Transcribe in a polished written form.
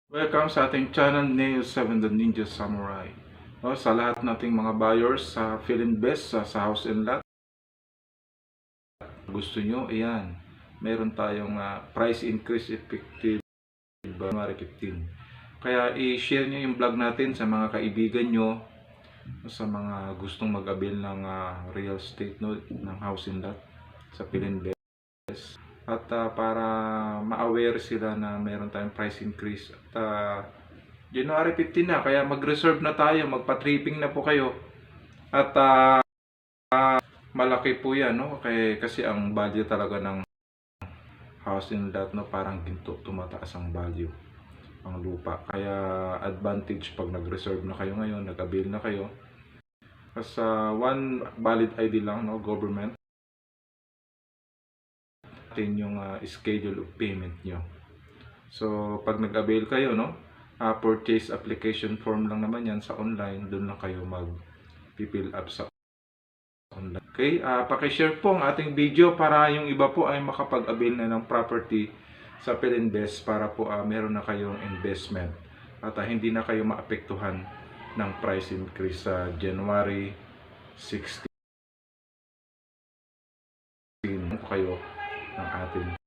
Welcome sa ating channel, Neo7 The Ninja Samurai. No, sa lahat nating mga buyers sa Philinvest, sa house and lot, gusto nyo, ayan, meron tayong price increase effective January 15. Kaya i-share nyo yung vlog natin sa mga kaibigan nyo, sa mga gustong mag-avail ng real estate, no, ng house and lot sa Philinvest. At para ma-aware sila na meron tayong price increase. At January 15 na, kaya mag-reserve na tayo, magpa-tripping na po kayo. At malaki po yan, no? Kasi ang value talaga ng house and lot, no, parang ginto, tumataas ang value ang lupa. Kaya advantage pag nag-reserve na kayo ngayon, nag-avail na kayo. Kasi one valid ID lang, no, government. Natin yung schedule of payment nyo. So, pag nag-avail kayo, no, purchase application form lang naman yan sa online, doon lang kayo mag-fill up sa online. Okay, pakishare po ang ating video para yung iba po ay makapag-avail na ng property sa Philinvest para po meron na kayong investment at hindi na kayo maapektuhan ng price increase sa January 16 po kayo ng ating